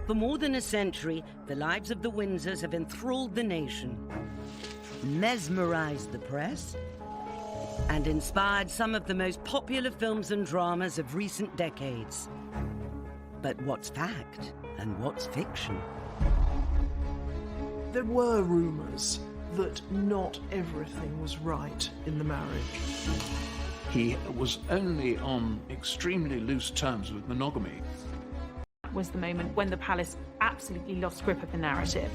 For more than a century, the lives of the Windsors have enthralled the nation, mesmerized the press, and inspired some of the most popular films and dramas of recent decades. But what's fact and what's fiction? There were rumours that not everything was right in the marriage. He was only on extremely loose terms with monogamy. Was the moment when the palace absolutely lost grip of the narrative.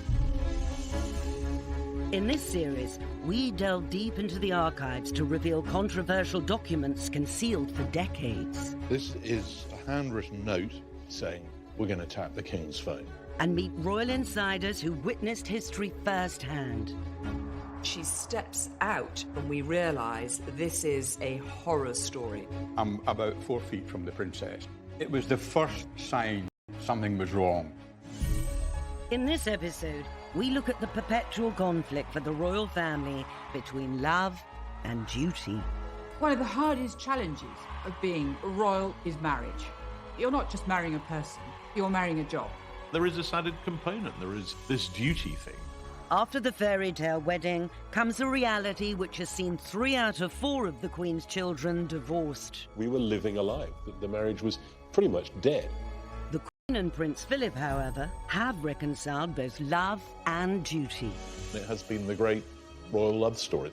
In this series, we delve deep into the archives to reveal controversial documents concealed for decades. This is a handwritten note saying, we're going to tap the King's phone. And meet royal insiders who witnessed history firsthand. She steps out and we realise this is a horror story. I'm about 4 feet from the princess. It was the first sign something was wrong. In this episode, we look at the perpetual conflict for the royal family between love and duty. One of the hardest challenges of being royal is marriage. You're not just marrying a person, you're marrying a job. There is this added component, there is this duty thing. After the fairy tale wedding comes a reality which has seen 3 out of 4 of the Queen's children divorced. We were living a lie. The marriage was pretty much dead. The Queen and Prince Philip, however, have reconciled both love and duty. It has been the great royal love story.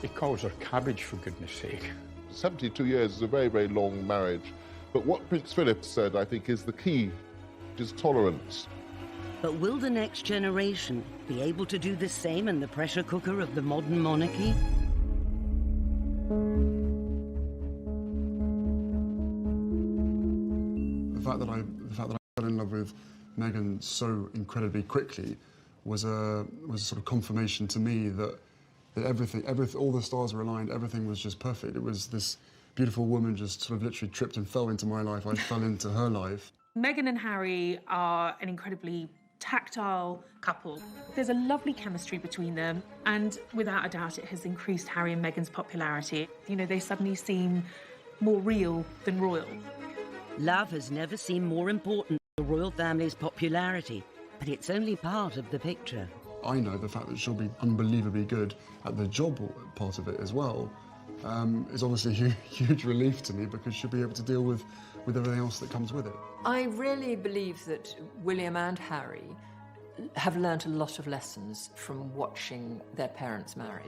He calls her cabbage, for goodness sake. 72 years is a very, very long marriage. But what Prince Philip said, I think, is the key, is tolerance. But will the next generation be able to do the same in the pressure cooker of the modern monarchy? The fact that I fell in love with Meghan so incredibly quickly was a sort of confirmation to me that everything, all the stars were aligned, everything was just perfect. It was this beautiful woman just sort of literally tripped and fell into my life. I fell into her life. Meghan and Harry are an incredibly tactile couple. There's a lovely chemistry between them, and without a doubt it has increased Harry and Meghan's popularity. You know, they suddenly seem more real than royal. Love has never seemed more important to the royal family's popularity, but it's only part of the picture. I know the fact that she'll be unbelievably good at the job part of it as well is obviously a huge relief to me, because she'll be able to deal with everything else that comes with it. I really believe that William and Harry have learnt a lot of lessons from watching their parents' marriage.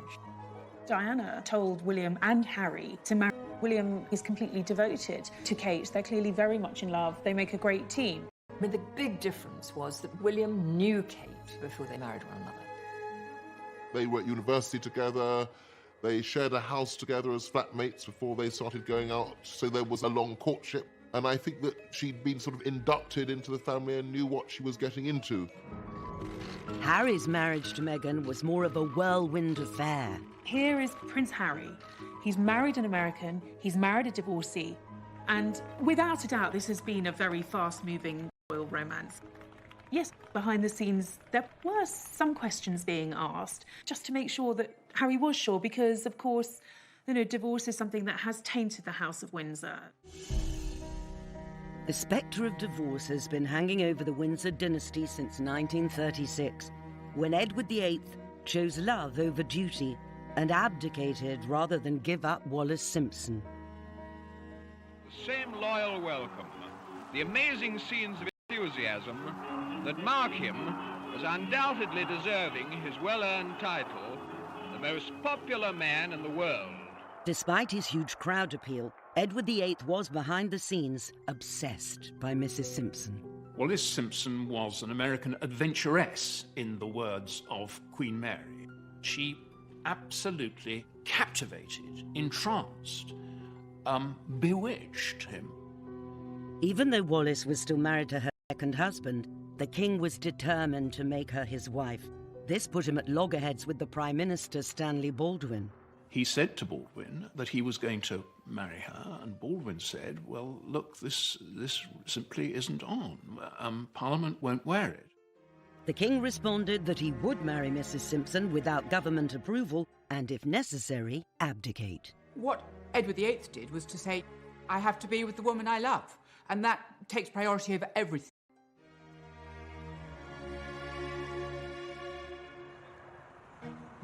Diana told William and Harry to marry. William is completely devoted to Kate. They're clearly very much in love. They make a great team. I mean, the big difference was that William knew Kate before they married one another. They were at university together. They shared a house together as flatmates before they started going out, so there was a long courtship. And I think that she'd been sort of inducted into the family and knew what she was getting into. Harry's marriage to Meghan was more of a whirlwind affair. Here is Prince Harry. He's married an American, he's married a divorcee, and without a doubt this has been a very fast-moving royal romance. Yes, behind the scenes there were some questions being asked, just to make sure that Harry was sure, because of course, you know, divorce is something that has tainted the House of Windsor. The spectre of divorce has been hanging over the Windsor dynasty since 1936, when Edward VIII chose love over duty and abdicated rather than give up Wallis Simpson. The same loyal welcome, the amazing scenes of enthusiasm that mark him as undoubtedly deserving his well-earned title, the most popular man in the world. Despite his huge crowd appeal, Edward VIII was behind the scenes obsessed by Mrs. Simpson. Wallis Simpson was an American adventuress, in the words of Queen Mary. She absolutely captivated, entranced, bewitched him. Even though Wallis was still married to her second husband, the king was determined to make her his wife. This put him at loggerheads with the Prime Minister, Stanley Baldwin. He said to Baldwin that he was going to marry her, and Baldwin said, well, look, this simply isn't on. Parliament won't wear it. The king responded that he would marry Mrs. Simpson without government approval and, if necessary, abdicate. What Edward VIII did was to say, I have to be with the woman I love, and that takes priority over everything.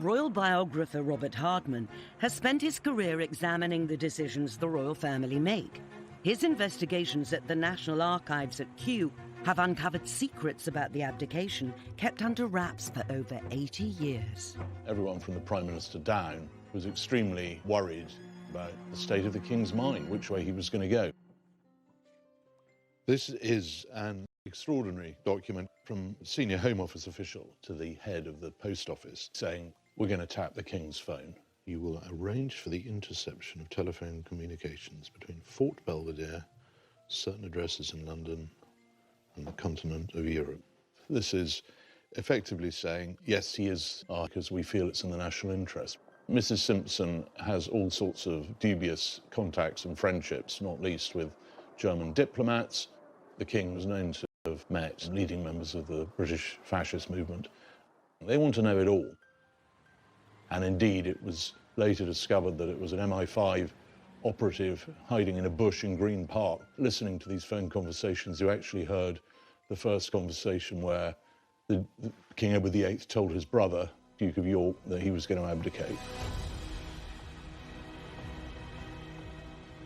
Royal biographer Robert Hardman has spent his career examining the decisions the royal family make. His investigations at the National Archives at Kew have uncovered secrets about the abdication kept under wraps for over 80 years. Everyone from the Prime Minister down was extremely worried about the state of the King's mind, which way he was going to go. This is an extraordinary document from a senior Home Office official to the head of the Post Office saying, we're going to tap the King's phone. You will arrange for the interception of telephone communications between Fort Belvedere, certain addresses in London, and the continent of Europe. This is effectively saying, yes, he is, because we feel it's in the national interest. Mrs. Simpson has all sorts of dubious contacts and friendships, not least with German diplomats. The King was known to have met leading members of the British fascist movement. They want to know it all. And indeed, it was later discovered that it was an MI5 operative hiding in a bush in Green Park, listening to these phone conversations, who actually heard the first conversation where King Edward VIII told his brother, Duke of York, that he was going to abdicate.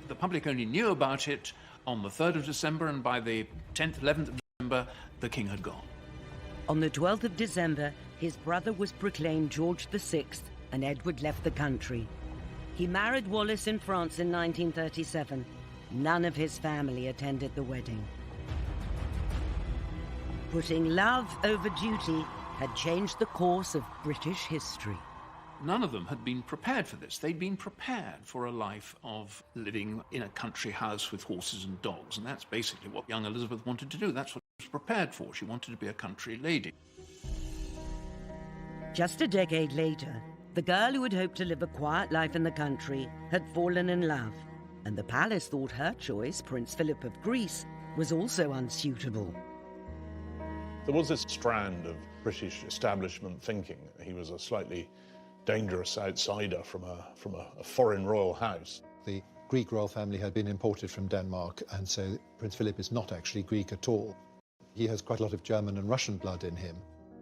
The public only knew about it on the 3rd of December, and by the 10th, 11th of December, the King had gone. On the 12th of December, his brother was proclaimed George VI, and Edward left the country. He married Wallis in France in 1937. None of his family attended the wedding. Putting love over duty had changed the course of British history. None of them had been prepared for this. They'd been prepared for a life of living in a country house with horses and dogs, and that's basically what young Elizabeth wanted to do. That's what she was prepared for. She wanted to be a country lady. Just a decade later, the girl who had hoped to live a quiet life in the country had fallen in love, and the palace thought her choice, Prince Philip of Greece, was also unsuitable. There was this strand of British establishment thinking that he was a slightly dangerous outsider from a foreign royal house. The Greek royal family had been imported from Denmark, and so Prince Philip is not actually Greek at all. He has quite a lot of German and Russian blood in him.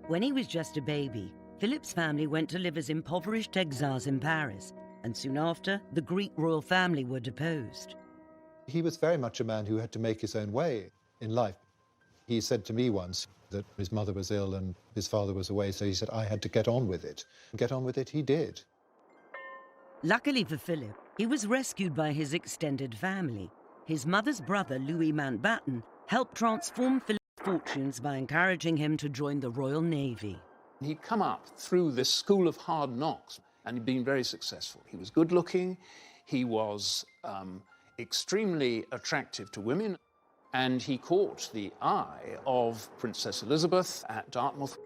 When he was just a baby, Philip's family went to live as impoverished exiles in Paris, and soon after, the Greek royal family were deposed. He was very much a man who had to make his own way in life. He said to me once that his mother was ill and his father was away, so he said, I had to get on with it. Get on with it, he did. Luckily for Philip, he was rescued by his extended family. His mother's brother, Louis Mountbatten, helped transform Philip's fortunes by encouraging him to join the Royal Navy. He'd come up through this school of hard knocks, and he'd been very successful. He was good-looking, he was extremely attractive to women, and he caught the eye of Princess Elizabeth at Dartmouth.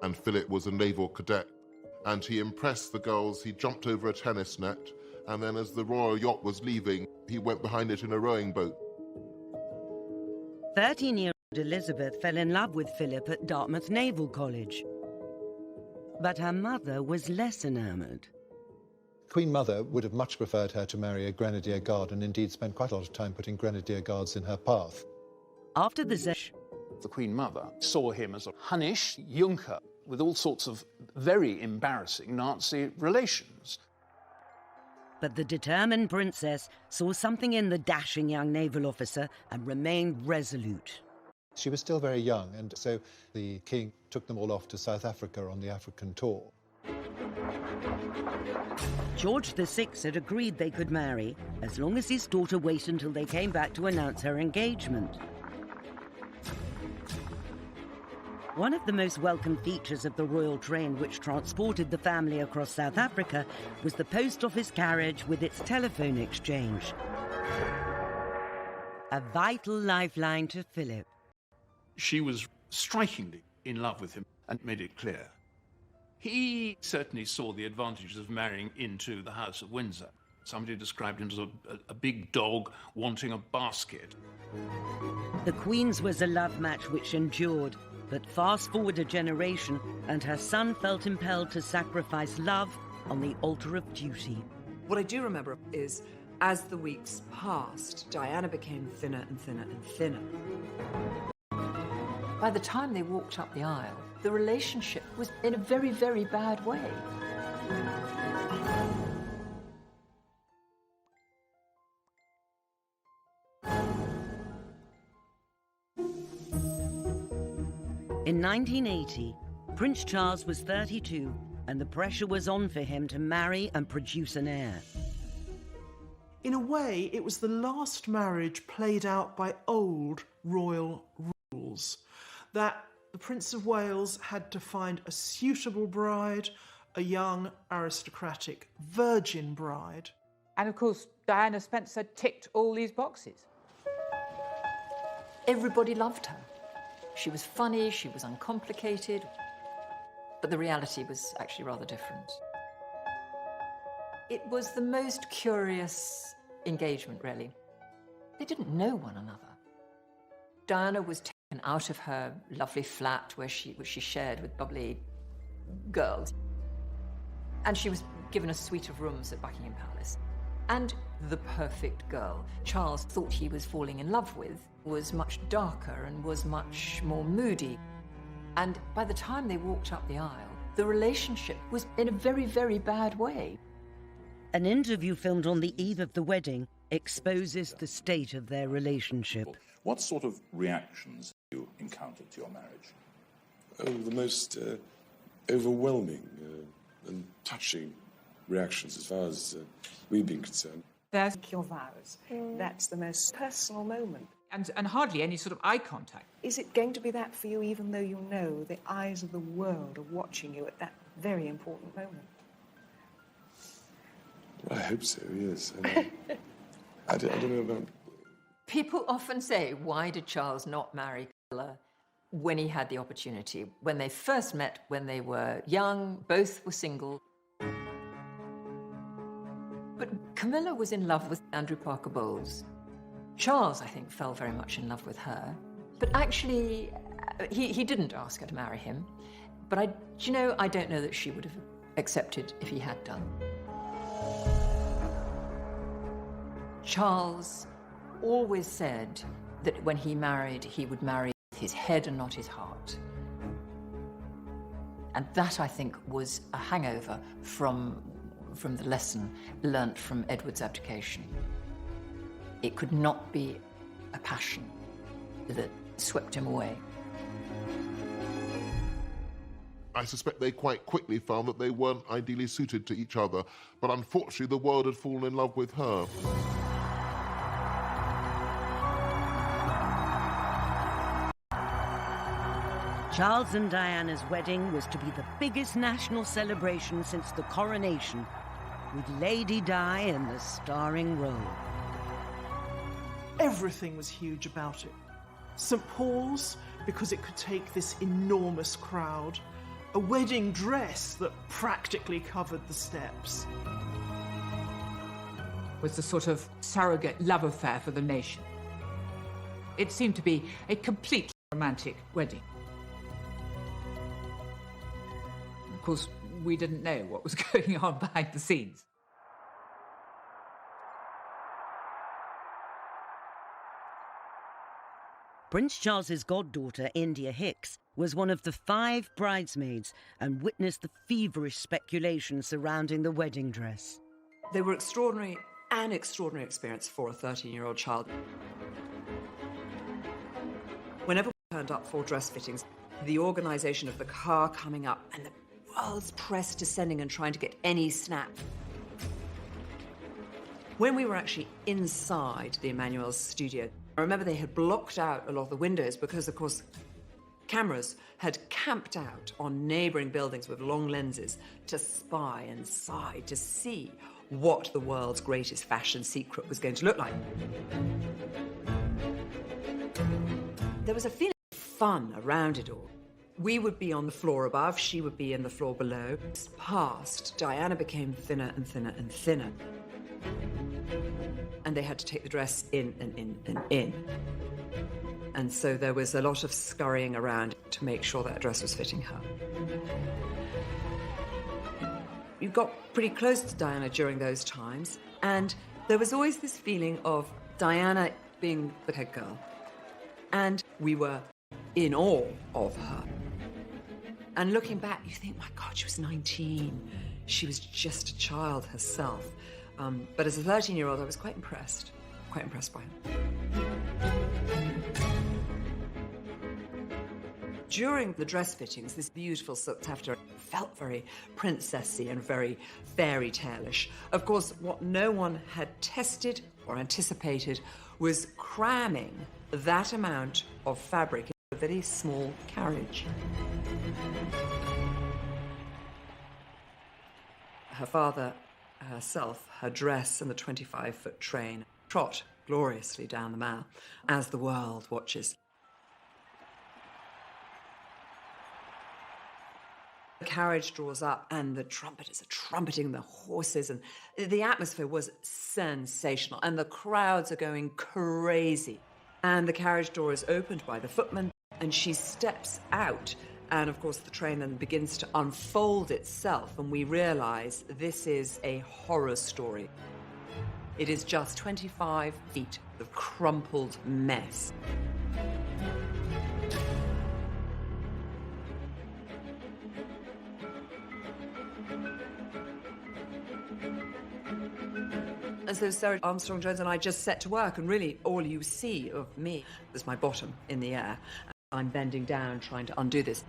And Philip was a naval cadet, and he impressed the girls. He jumped over a tennis net, and then as the royal yacht was leaving, he went behind it in a rowing boat. 13-year-old Elizabeth fell in love with Philip at Dartmouth Naval College. But her mother was less enamoured. Queen Mother would have much preferred her to marry a Grenadier Guard, and indeed spent quite a lot of time putting Grenadier Guards in her path. After the Queen Mother saw him as a Hunnish Junker with all sorts of very embarrassing Nazi relations. But the determined princess saw something in the dashing young naval officer and remained resolute. She was still very young, and so the king took them all off to South Africa on the African tour. George VI had agreed they could marry as long as his daughter waited until they came back to announce her engagement. One of the most welcome features of the royal train which transported the family across South Africa was the post office carriage with its telephone exchange. A vital lifeline to Philip. She was strikingly in love with him and made it clear. He certainly saw the advantages of marrying into the House of Windsor. Somebody described him as a big dog wanting a basket. The Queen's was a love match which endured, but fast forward a generation and her son felt impelled to sacrifice love on the altar of duty. What I do remember is, as the weeks passed, Diana became thinner and thinner and thinner. By the time they walked up the aisle, the relationship was in a very, very bad way. In 1980, Prince Charles was 32, and the pressure was on for him to marry and produce an heir. In a way, it was the last marriage played out by old royal rules, that the Prince of Wales had to find a suitable bride, a young, aristocratic, virgin bride. And of course, Diana Spencer ticked all these boxes. Everybody loved her. She was funny, she was uncomplicated, but the reality was actually rather different. It was the most curious engagement, really. They didn't know one another. Diana was taken out of her lovely flat which she shared with bubbly girls, and she was given a suite of rooms at Buckingham Palace. And the perfect girl Charles thought he was falling in love with was much darker and was much more moody. And by the time they walked up the aisle, the relationship was in a very, very bad way. An interview filmed on the eve of the wedding exposes the state of their relationship. What sort of reactions have you encountered to your marriage? Oh, the most overwhelming and touching reactions as far as we've been concerned. There's your vows. That's the most personal moment. And hardly any sort of eye contact. Is it going to be that for you, even though you know the eyes of the world are watching you at that very important moment? Well, I hope so, yes. I don't know about... People often say, why did Charles not marry Camilla when he had the opportunity? When they first met, when they were young, both were single. But Camilla was in love with Andrew Parker Bowles. Charles, I think, fell very much in love with her. But actually, he didn't ask her to marry him. But I don't know that she would have accepted if he had done. Charles always said that when he married, he would marry with his head and not his heart. And that, I think, was a hangover from the lesson learnt from Edward's abdication. It could not be a passion that swept him away. I suspect they quite quickly found that they weren't ideally suited to each other, but unfortunately the world had fallen in love with her. Charles and Diana's wedding was to be the biggest national celebration since the coronation, with Lady Di in the starring role. Everything was huge about it. St. Paul's, because it could take this enormous crowd. A wedding dress that practically covered the steps. It was the sort of surrogate love affair for the nation. It seemed to be a completely romantic wedding. Of course, we didn't know what was going on behind the scenes. Prince Charles's goddaughter, India Hicks, was one of the 5 bridesmaids and witnessed the feverish speculation surrounding the wedding dress. They were extraordinary, an extraordinary experience for a 13-year-old child. Whenever we turned up for dress fittings, the organisation of the car coming up and the world's press descending and trying to get any snap. When we were actually inside the Emmanuel's studio, I remember they had blocked out a lot of the windows because, of course, cameras had camped out on neighbouring buildings with long lenses to spy inside to see what the world's greatest fashion secret was going to look like. There was a feeling of fun around it all. We would be on the floor above, she would be in the floor below. Past, Diana became thinner and thinner and thinner. And they had to take the dress in and in and in. And so there was a lot of scurrying around to make sure that dress was fitting her. You got pretty close to Diana during those times, and there was always this feeling of Diana being the head girl. And we were in awe of her. And looking back, you think, my God, she was 19. She was just a child herself. But as a 13-year-old, I was quite impressed by her. During the dress fittings, this beautiful silk taffeta felt very princessy and very fairy tale-ish. Of course, what no one had tested or anticipated was cramming that amount of fabric in a very small carriage. Her father, herself, her dress and the 25-foot train trot gloriously down the Mall as the world watches. The carriage draws up and the trumpeters are trumpeting the horses, and the atmosphere was sensational, and the crowds are going crazy. And the carriage door is opened by the footman and she steps out, and of course the train then begins to unfold itself, and we realize this is a horror story. It is just 25 feet of crumpled mess. And so Sarah Armstrong-Jones and I just set to work, and really all you see of me is my bottom in the air. I'm bending down trying to undo this.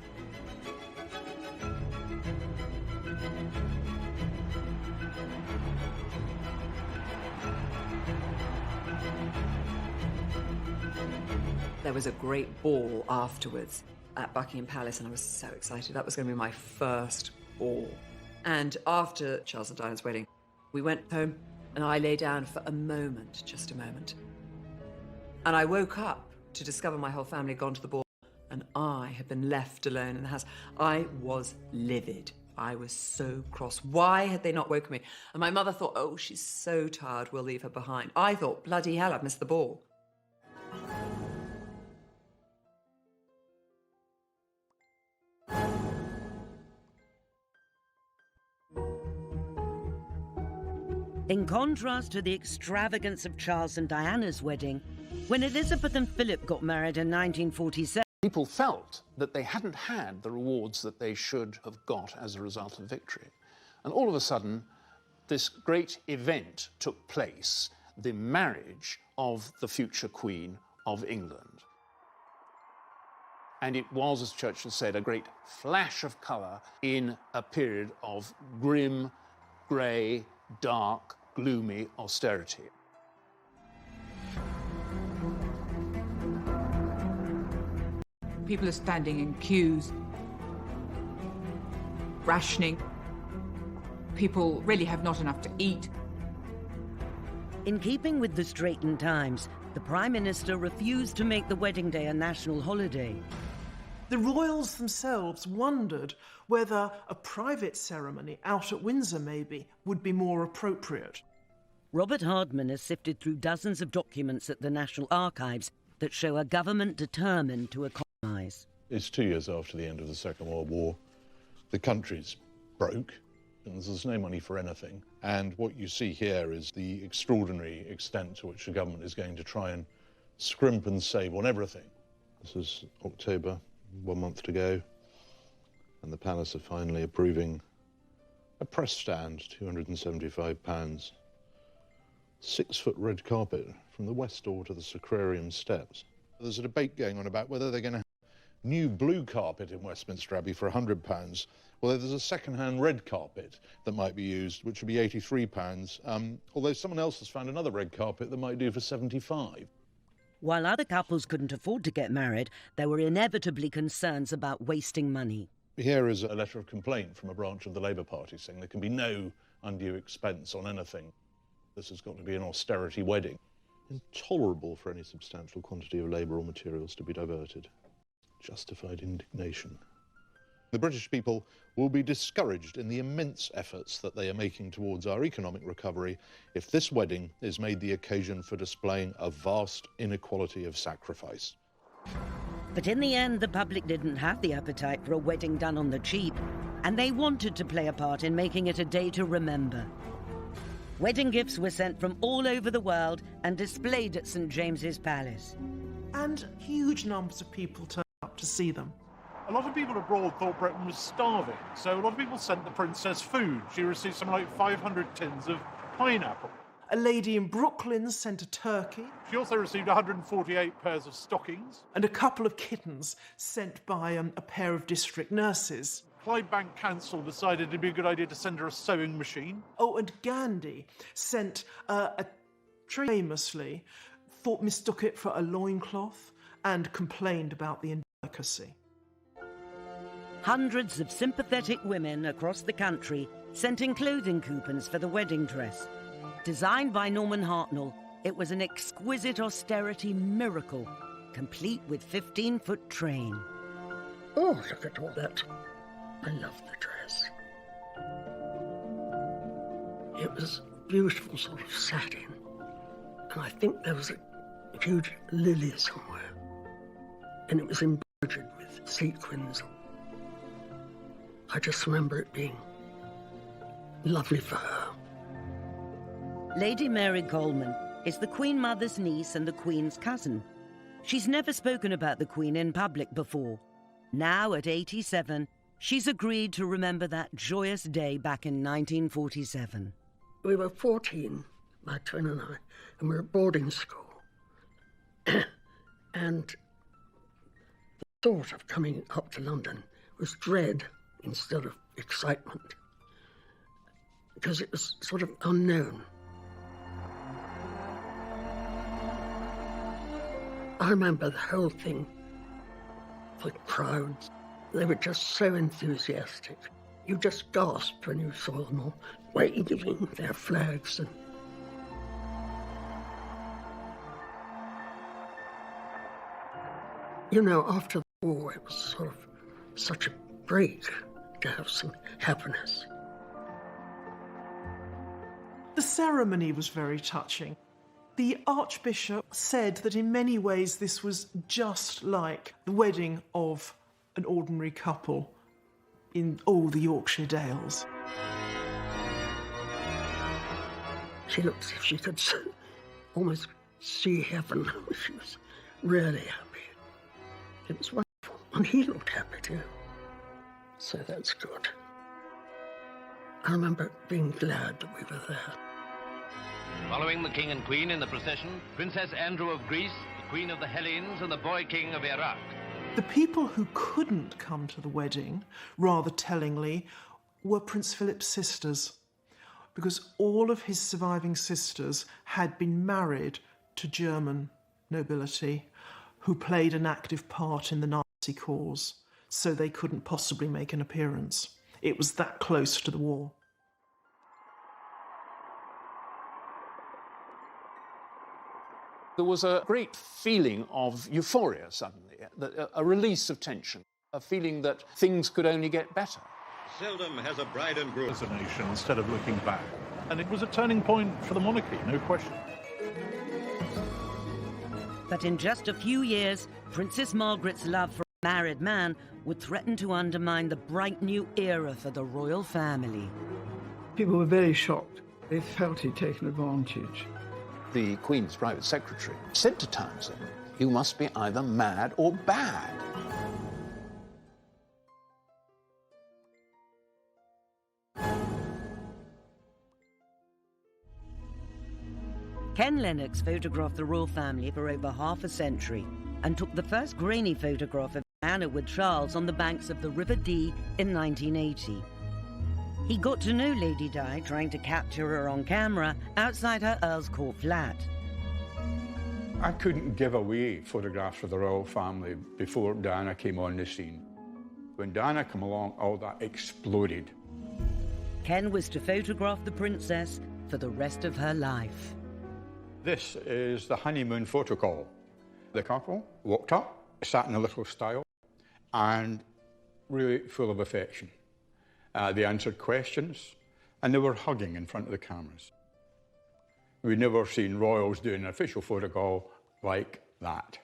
There was a great ball afterwards at Buckingham Palace, and I was so excited. That was going to be my first ball. And after Charles and Diana's wedding, we went home, and I lay down for a moment, just a moment. And I woke up to discover my whole family had gone to the ball, and I had been left alone in the house. I was livid. I was so cross. Why had they not woken me? And my mother thought, oh, she's so tired, we'll leave her behind. I thought, bloody hell, I've missed the ball. In contrast to the extravagance of Charles and Diana's wedding, when Elizabeth and Philip got married in 1947, people felt that they hadn't had the rewards that they should have got as a result of victory. And all of a sudden, this great event took place, the marriage of the future Queen of England. And it was, as Churchill said, a great flash of colour in a period of grim, grey, dark, gloomy austerity. People are standing in queues, rationing. People really have not enough to eat. in keeping with the straitened times, the Prime Minister refused to make the wedding day a national holiday. The royals themselves wondered whether a private ceremony out at Windsor, maybe, would be more appropriate. Robert Hardman has sifted through dozens of documents at the National Archives that show a government determined to economise. It's 2 years after the end of the Second World War. The country's broke, and there's no money for anything. And what you see here is the extraordinary extent to which the government is going to try and scrimp and save on everything. This is October, 1 month to go, and the Palace are finally approving a press stand, £275, 6-foot red carpet from the west door to the Sacrarium steps. There's a debate going on about whether they're going to have new blue carpet in Westminster Abbey for £100. Well, there's a second-hand red carpet that might be used, which would be £83, although someone else has found another red carpet that might do for £75. While other couples couldn't afford to get married, there were inevitably concerns about wasting money. Here is a letter of complaint from a branch of the Labour Party saying there can be no undue expense on anything. This has got to be an austerity wedding. Intolerable for any substantial quantity of labour or materials to be diverted. Justified indignation. The British people will be discouraged in the immense efforts that they are making towards our economic recovery if this wedding is made the occasion for displaying a vast inequality of sacrifice. But in the end, the public didn't have the appetite for a wedding done on the cheap, and they wanted to play a part in making it a day to remember. Wedding gifts were sent from all over the world and displayed at St. James's Palace. And huge numbers of people turned up to see them. A lot of people abroad thought Britain was starving, so a lot of people sent the princess food. She received something like 500 tins of pineapple. A lady in Brooklyn sent a turkey. She also received 148 pairs of stockings. And a couple of kittens sent by a pair of district nurses. Clydebank Council decided it'd be a good idea to send her a sewing machine. Oh, and Gandhi sent a tree famously, mistook it for a loincloth and complained about the indelicacy. Hundreds of sympathetic women across the country sent in clothing coupons for the wedding dress. Designed by Norman Hartnell, it was an exquisite austerity miracle, complete with 15-foot train. Oh, look at all that. I love the dress. It was beautiful sort of satin, and I think there was a huge lily somewhere, and it was embroidered with sequins. I just remember it being lovely for her. Lady Mary Coleman is the Queen Mother's niece and the Queen's cousin. She's never spoken about the Queen in public before. Now, at 87, she's agreed to remember that joyous day back in 1947. We were 14, my twin and I, and we were at boarding school. And the thought of coming up to London was dread instead of excitement, because it was sort of unknown. I remember the whole thing, the crowds, they were just so enthusiastic. You just gasped when you saw them all waving their flags. And you know, after the war, it was sort of such a break to have some happiness. The ceremony was very touching. The Archbishop said that in many ways this was just like the wedding of an ordinary couple in all the Yorkshire Dales. She looked as if she could almost see heaven. She was really happy. It was wonderful. And he looked happy too. So that's good. I remember being glad that we were there. Following the King and Queen in the procession, Princess Andrew of Greece, the Queen of the Hellenes, and the Boy King of Iraq. The people who couldn't come to the wedding, rather tellingly, were Prince Philip's sisters, because all of his surviving sisters had been married to German nobility who played an active part in the Nazi cause, so they couldn't possibly make an appearance. It was that close to the war. There was a great feeling of euphoria suddenly, a release of tension, a feeling that things could only get better. Seldom has a bride and groom as a nation instead of looking back. And it was a turning point for the monarchy, no question. But in just a few years, Princess Margaret's love for a married man would threaten to undermine the bright new era for the royal family. People were very shocked. They felt he'd taken advantage. The Queen's private secretary said to Townsend, "You must be either mad or bad." Ken Lennox photographed the royal family for over half a century and took the first grainy photograph of Diana with Charles on the banks of the River Dee in 1980. He got to know Lady Di trying to capture her on camera outside her Earl's Court flat. I couldn't give away photographs of the royal family before Diana came on the scene. When Diana came along, all that exploded. Ken was to photograph the princess for the rest of her life. This is the honeymoon photo call. The couple walked up, sat in a little stile, and really full of affection. They answered questions, and they were hugging in front of the cameras. We'd never seen royals doing an official photo call like that.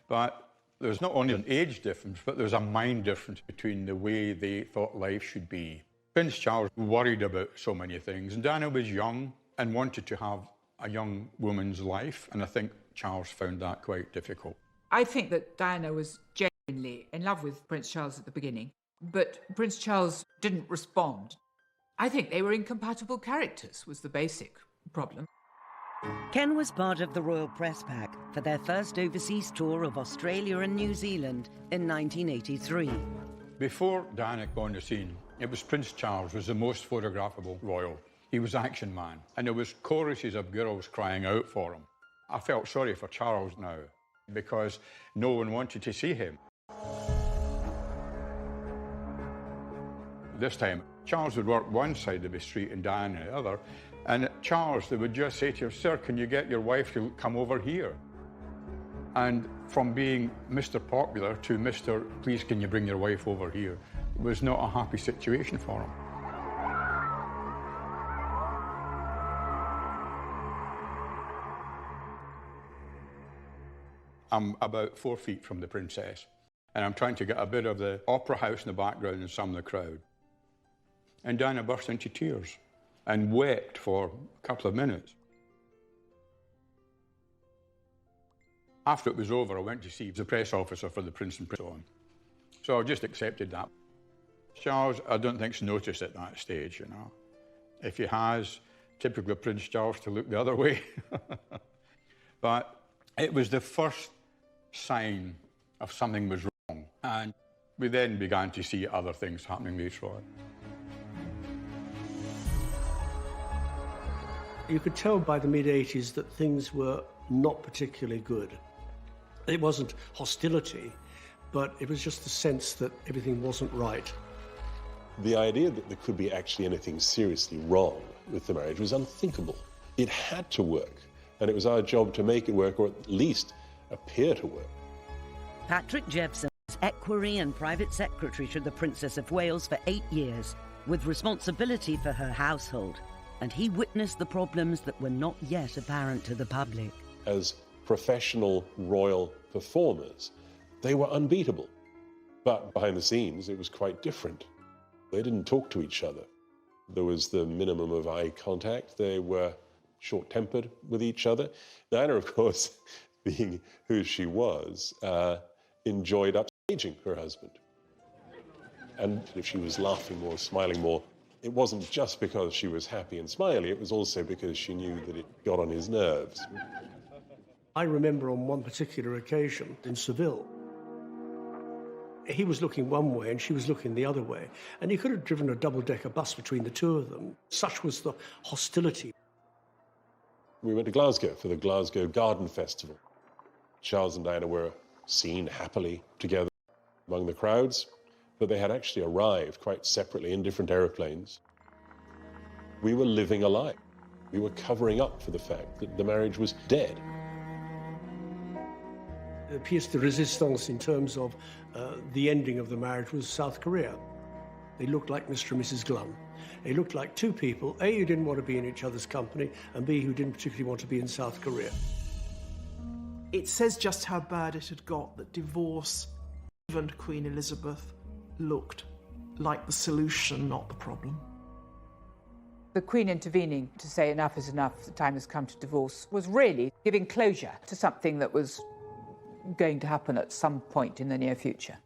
But there's not only an age difference, but there's a mind difference between the way they thought life should be. Prince Charles worried about so many things, and Diana was young and wanted to have a young woman's life, and I think Charles found that quite difficult. I think that Diana was genuinely in love with Prince Charles at the beginning, but Prince Charles didn't respond. I think they were incompatible characters, was the basic problem. Ken was part of the Royal Press Pack for their first overseas tour of Australia and New Zealand in 1983. Before Diana came on the scene, it was Prince Charles was the most photographable royal. He was action man, and there was choruses of girls crying out for him. I felt sorry for Charles now, because no one wanted to see him. This time, Charles would work one side of the street and Diana the other, and Charles, they would just say to him, "Sir, can you get your wife to come over here?" And from being Mr. Popular to Mr. "Please, can you bring your wife over here?" It was not a happy situation for him. I'm about 4 feet from the princess, and I'm trying to get a bit of the opera house in the background and some of the crowd. And Diana burst into tears and wept for a couple of minutes. After it was over, I went to see the press officer for the Prince and so on. So I just accepted that. Charles, I don't think's noticed at that stage, you know. If he has, typical Prince Charles to look the other way. But it was the first sign of something was wrong. And we then began to see other things happening later on. You could tell by the mid-80s that things were not particularly good. It wasn't hostility, but it was just the sense that everything wasn't right. The idea that there could be actually anything seriously wrong with the marriage was unthinkable. It had to work, and it was our job to make it work, or at least appear to work. Patrick Jeffson was equerry and private secretary to the Princess of Wales for 8 years, with responsibility for her household, and he witnessed the problems that were not yet apparent to the public. As professional royal performers, they were unbeatable. But behind the scenes, it was quite different. They didn't talk to each other. There was the minimum of eye contact. They were short-tempered with each other. Diana, of course, being who she was, enjoyed upstaging her husband. And if she was laughing more, smiling more, it wasn't just because she was happy and smiley, it was also because she knew that it got on his nerves. I remember on one particular occasion in Seville, he was looking one way and she was looking the other way, and he could have driven a double-decker bus between the two of them. Such was the hostility. We went to Glasgow for the Glasgow Garden Festival. Charles and Diana were seen happily together among the crowds, but they had actually arrived quite separately in different aeroplanes. We were living a lie. We were covering up for the fact that the marriage was dead. The pièce de résistance in terms of the ending of the marriage was South Korea. They looked like Mr. and Mrs. Glum. They looked like two people, A, who didn't want to be in each other's company, and B, who didn't particularly want to be in South Korea. It says just how bad it had got that divorce, even Queen Elizabeth, looked like the solution, not the problem. The Queen intervening to say enough is enough, the time has come to divorce, was really giving closure to something that was going to happen at some point in the near future.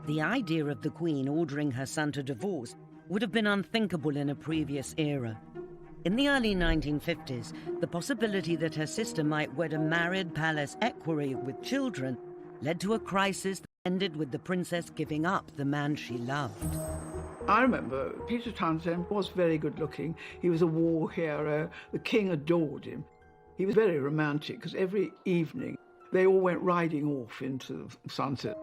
The idea of the Queen ordering her son to divorce would have been unthinkable in a previous era. In the early 1950s, the possibility that her sister might wed a married palace equerry with children led to a crisis that ended with the princess giving up the man she loved. I remember Peter Townsend was very good looking. He was a war hero. The king adored him. He was very romantic because every evening they all went riding off into the sunset.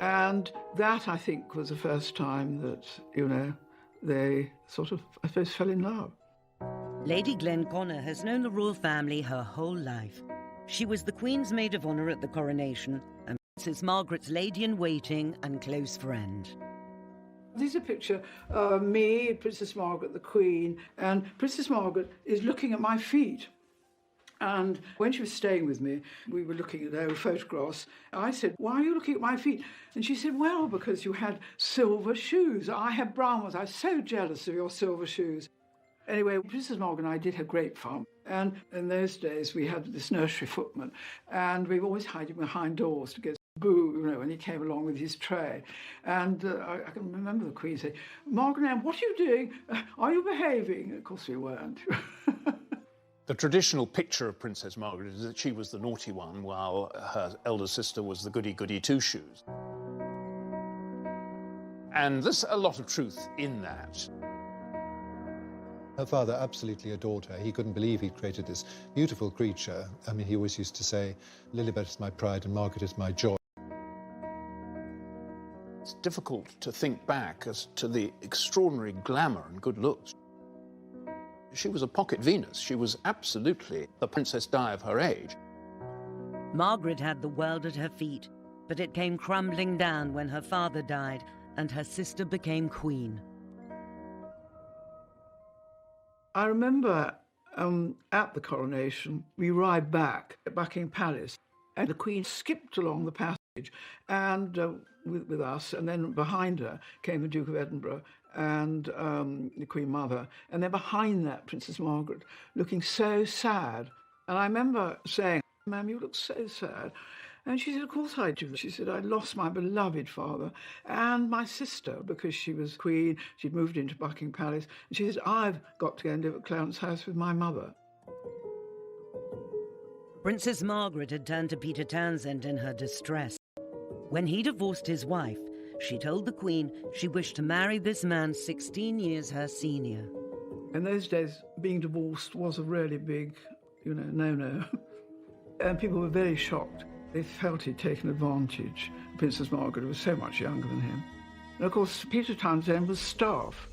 And that, I think, was the first time that, you know, they sort of, I suppose, fell in love. Lady Glenconner has known the royal family her whole life. She was the Queen's maid of honour at the coronation and Princess Margaret's lady-in-waiting and close friend. This is a picture of me, Princess Margaret, the Queen, and Princess Margaret is looking at my feet. And when she was staying with me, we were looking at old photographs. I said, "Why are you looking at my feet?" And she said, "Well, because you had silver shoes. I had brown ones. I was so jealous of your silver shoes." Anyway, Princess Margaret and I did have grape farm, and in those days we had this nursery footman, and we've always hid him behind doors to get boo, you know, when he came along with his tray. And I can remember the Queen saying, "Margaret Ann, what are you doing? Are you behaving?" Of course we weren't. The traditional picture of Princess Margaret is that she was the naughty one, while her elder sister was the goody-goody two-shoes. And there's a lot of truth in that. Her father absolutely adored her. He couldn't believe he'd created this beautiful creature. I mean, he always used to say, "Lilibet is my pride and Margaret is my joy." It's difficult to think back as to the extraordinary glamour and good looks. She was a pocket Venus. She was absolutely the Princess Di of her age. Margaret had the world at her feet, but it came crumbling down when her father died and her sister became queen. I remember at the coronation, we arrived back at Buckingham Palace, and the Queen skipped along the passage and with us, and then behind her came the Duke of Edinburgh and the Queen Mother, and then behind that, Princess Margaret, looking so sad. And I remember saying, "Ma'am, you look so sad." And she said, "Of course I do." She said, "I lost my beloved father and my sister because she was queen. She'd moved into Buckingham Palace." And she said, "I've got to go and live at Clarence House with my mother." Princess Margaret had turned to Peter Townsend in her distress. When he divorced his wife, she told the Queen she wished to marry this man 16 years her senior. In those days, being divorced was a really big, no-no. And people were very shocked. They felt he'd taken advantage. Princess Margaret was so much younger than him. And of course, Peter Townsend was staff.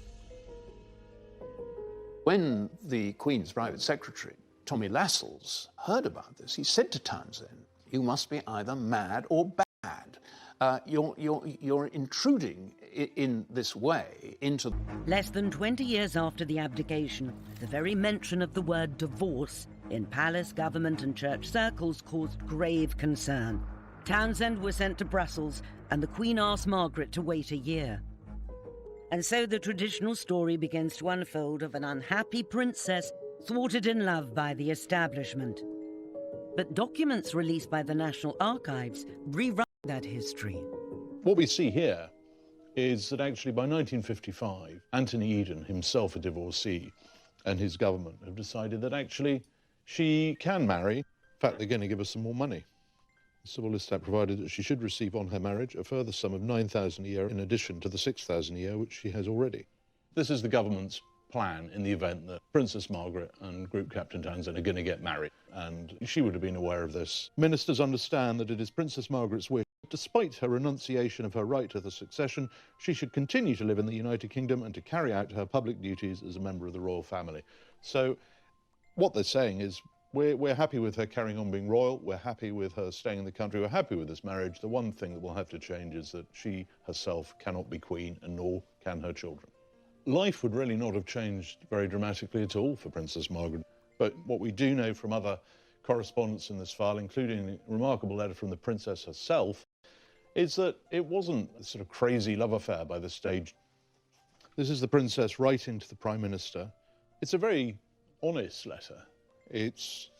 When the Queen's private secretary, Tommy Lascelles, heard about this, he said to Townsend, "You must be either mad or bad. You're intruding in this way into..." Less than 20 years after the abdication, the very mention of the word divorce in palace, government and church circles caused grave concern. Townsend was sent to Brussels, and the Queen asked Margaret to wait a year. And so the traditional story begins to unfold of an unhappy princess thwarted in love by the establishment. But documents released by the National Archives rewrite that history. What we see here is that actually by 1955, Anthony Eden, himself a divorcee, and his government have decided that actually she can marry. In fact, they're going to give her some more money. The Civil List Act provided that she should receive on her marriage a further sum of £9,000 a year in addition to the £6,000 a year which she has already. This is the government's plan in the event that Princess Margaret and Group Captain Townsend are going to get married, and she would have been aware of this. Ministers understand that it is Princess Margaret's wish, despite her renunciation of her right to the succession, she should continue to live in the United Kingdom and to carry out her public duties as a member of the royal family. So what they're saying is, we're happy with her carrying on being royal, we're happy with her staying in the country, we're happy with this marriage. The one thing that will have to change is that she herself cannot be queen, and nor can her children. Life would really not have changed very dramatically at all for Princess Margaret. But what we do know from other correspondence in this file, including a remarkable letter from the princess herself, is that it wasn't a sort of crazy love affair by this stage. This is the princess writing to the Prime Minister. It's a very honest letter. It's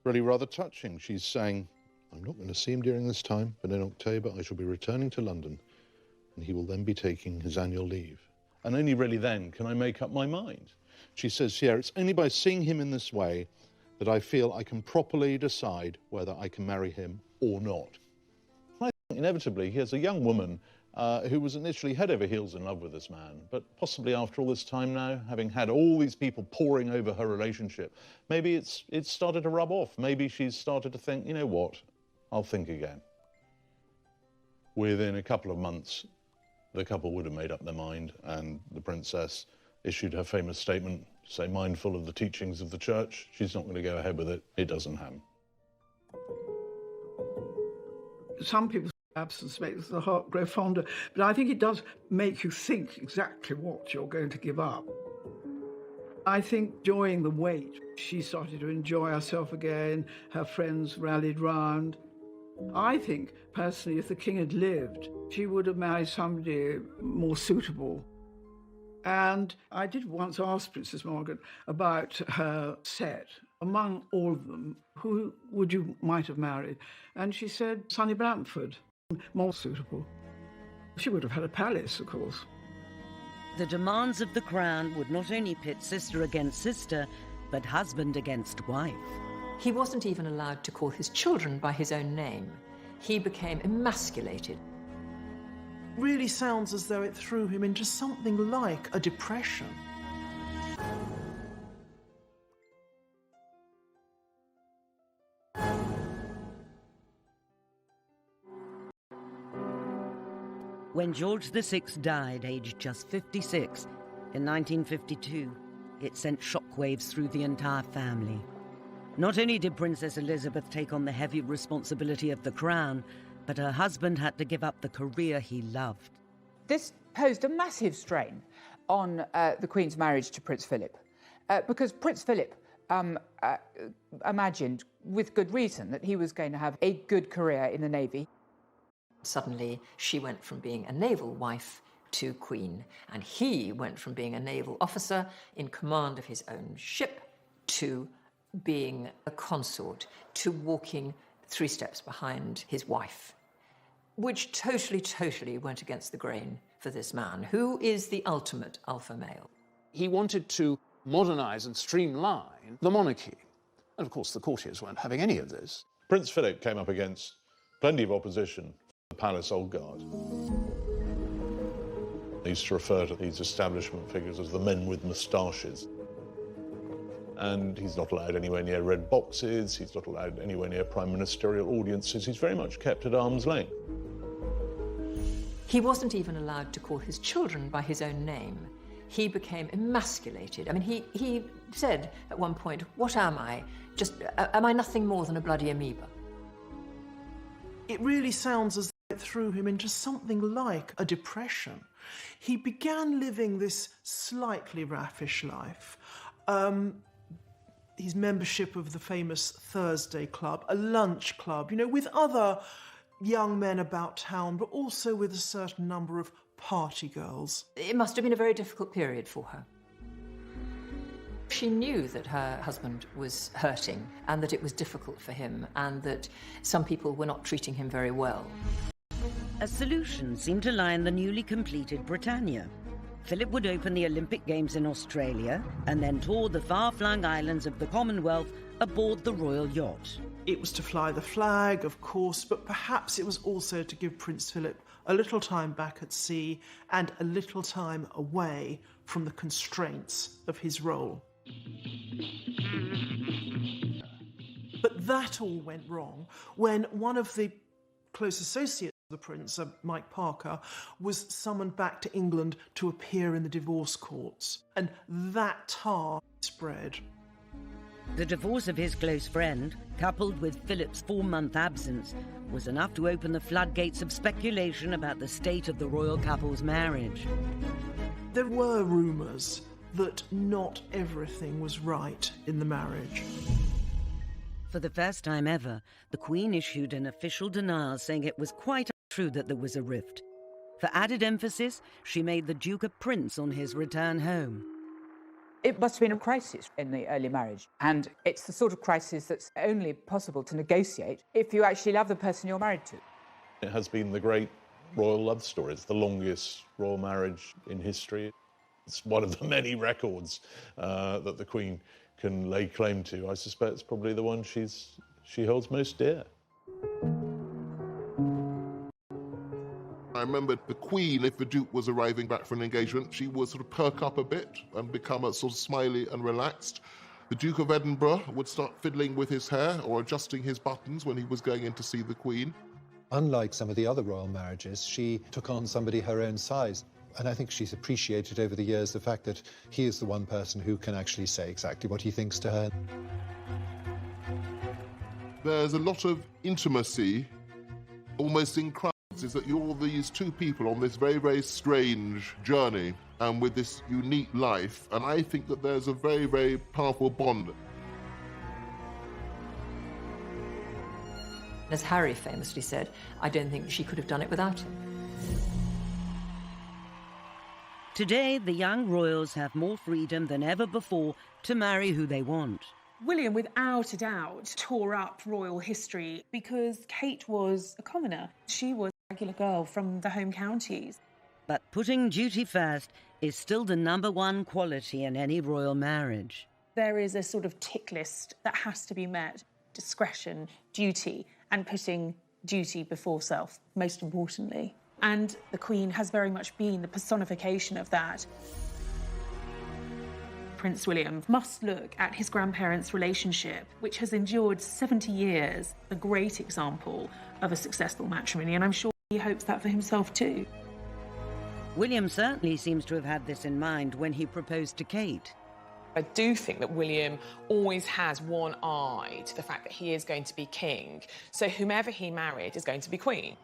really rather touching. She's saying, "I'm not going to see him during this time, but in October I shall be returning to London, and he will then be taking his annual leave. And only really then can I make up my mind." She says here, "It's only by seeing him in this way that I feel I can properly decide whether I can marry him or not." I think inevitably here's a young woman who was initially head over heels in love with this man, but possibly after all this time now, having had all these people poring over her relationship, maybe it's started to rub off. Maybe she's started to think, you know what, I'll think again. Within a couple of months, the couple would have made up their mind, and the princess issued her famous statement, say, mindful of the teachings of the church, she's not going to go ahead with it. It doesn't happen. Some people absence makes the heart grow fonder, but I think it does make you think exactly what you're going to give up. I think during the wait, she started to enjoy herself again, her friends rallied round. I think, personally, if the king had lived, she would have married somebody more suitable. And I did once ask Princess Margaret about her set. Among all of them, who would you might have married? And she said Sonny Bamford, more suitable. She would have had a palace, of course. The demands of the crown would not only pit sister against sister, but husband against wife. He wasn't even allowed to call his children by his own name. He became emasculated. Really sounds as though it threw him into something like a depression. When George VI died, aged just 56, in 1952, it sent shockwaves through the entire family. Not only did Princess Elizabeth take on the heavy responsibility of the crown, but her husband had to give up the career he loved. This posed a massive strain on the Queen's marriage to Prince Philip, because Prince Philip imagined, with good reason, that he was going to have a good career in the Navy. Suddenly, she went from being a naval wife to queen, and he went from being a naval officer in command of his own ship to being a consort, to walking 3 steps behind his wife, which totally went against the grain for this man, who is the ultimate alpha male. He wanted to modernise and streamline the monarchy. And of course, the courtiers weren't having any of this. Prince Philip came up against plenty of opposition from the palace old guard. They used to refer to these establishment figures as the men with moustaches. And he's not allowed anywhere near red boxes, he's not allowed anywhere near prime ministerial audiences, he's very much kept at arm's length. He wasn't even allowed to call his children by his own name. He became emasculated. I mean, he said at one point, "What am I? Am I nothing more than a bloody amoeba?" It really sounds as though it threw him into something like a depression. He began living this slightly raffish life. His membership of the famous Thursday Club, a lunch club, with other young men about town, but also with a certain number of party girls. It must have been a very difficult period for her. She knew that her husband was hurting and that it was difficult for him and that some people were not treating him very well. A solution seemed to lie in the newly completed Britannia. Philip would open the Olympic Games in Australia and then tour the far-flung islands of the Commonwealth aboard the royal yacht. It was to fly the flag, of course, but perhaps it was also to give Prince Philip a little time back at sea and a little time away from the constraints of his role. But that all went wrong when one of the close associates of the prince, Mike Parker, was summoned back to England to appear in the divorce courts, and that tar spread. The divorce of his close friend, coupled with Philip's 4-month absence, was enough to open the floodgates of speculation about the state of the royal couple's marriage. There were rumours that not everything was right in the marriage. For the first time ever, the Queen issued an official denial saying it was quite untrue that there was a rift. For added emphasis, she made the Duke a prince on his return home. It must have been a crisis in the early marriage, and it's the sort of crisis that's only possible to negotiate if you actually love the person you're married to. It has been the great royal love story. It's the longest royal marriage in history. It's one of the many records that the Queen can lay claim to. I suspect it's probably the one she holds most dear. I remember the Queen, if the Duke was arriving back from an engagement, she would sort of perk up a bit and become a sort of smiley and relaxed. The Duke of Edinburgh would start fiddling with his hair or adjusting his buttons when he was going in to see the Queen. Unlike some of the other royal marriages, she took on somebody her own size. And I think she's appreciated over the years the fact that he is the one person who can actually say exactly what he thinks to her. There's a lot of intimacy, almost in crowds, is that you're these two people on this very, very strange journey and with this unique life. And I think that there's a very, very powerful bond. As Harry famously said, I don't think she could have done it without him. Today, the young royals have more freedom than ever before to marry who they want. William, without a doubt, tore up royal history because Kate was a commoner. She was a regular girl from the home counties. But putting duty first is still the #1 quality in any royal marriage. There is a sort of tick list that has to be met. Discretion, duty, and putting duty before self, most importantly. And the Queen has very much been the personification of that. Prince William must look at his grandparents' relationship, which has endured 70 years, a great example of a successful matrimony, and I'm sure he hopes that for himself too. William certainly seems to have had this in mind when he proposed to Kate. I do think that William always has one eye to the fact that he is going to be king, so whomever he married is going to be queen.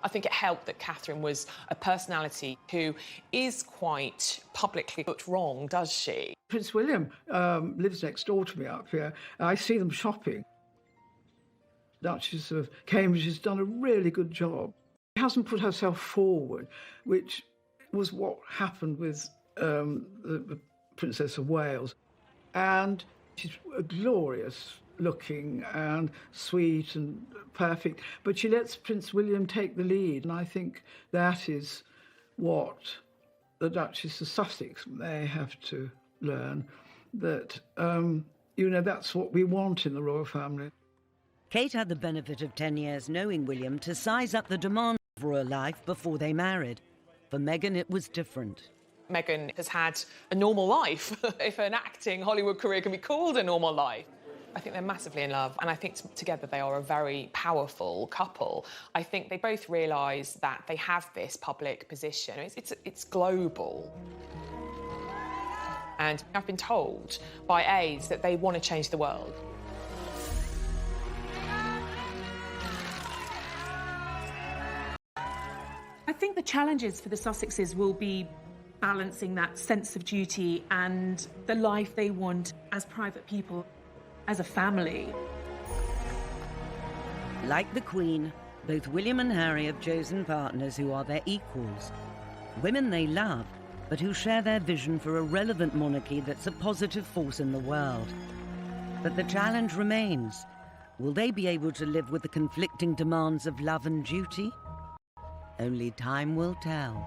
I think it helped that Catherine was a personality who is quite publicly put wrong, does she? Prince William lives next door to me up here. I see them shopping. Duchess of Cambridge has done a really good job. She hasn't put herself forward, which was what happened with the Princess of Wales. And she's a glorious looking and sweet and perfect, but she lets Prince William take the lead, and I think that is what the Duchess of Sussex may have to learn, that, that's what we want in the royal family. Kate had the benefit of 10 years knowing William to size up the demands of royal life before they married. For Meghan, it was different. Meghan has had a normal life, if an acting Hollywood career can be called a normal life. I think they're massively in love, and I think together they are a very powerful couple. I think they both realise that they have this public position. It's global. And I've been told by aides that they want to change the world. I think the challenges for the Sussexes will be balancing that sense of duty and the life they want as private people, as a family. Like the Queen, both William and Harry have chosen partners who are their equals. Women they love, but who share their vision for a relevant monarchy that's a positive force in the world. But the challenge remains. Will they be able to live with the conflicting demands of love and duty? Only time will tell.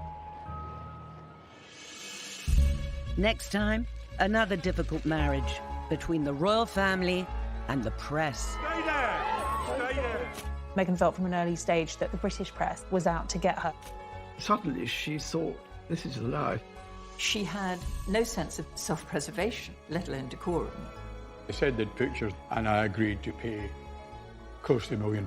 Next time, another difficult marriage between the royal family and the press. Stay there! Stay there! Meghan felt from an early stage that the British press was out to get her. Suddenly she thought, this is a lie. She had no sense of self-preservation, let alone decorum. They said they'd pictures, and I agreed to pay close to £1 million.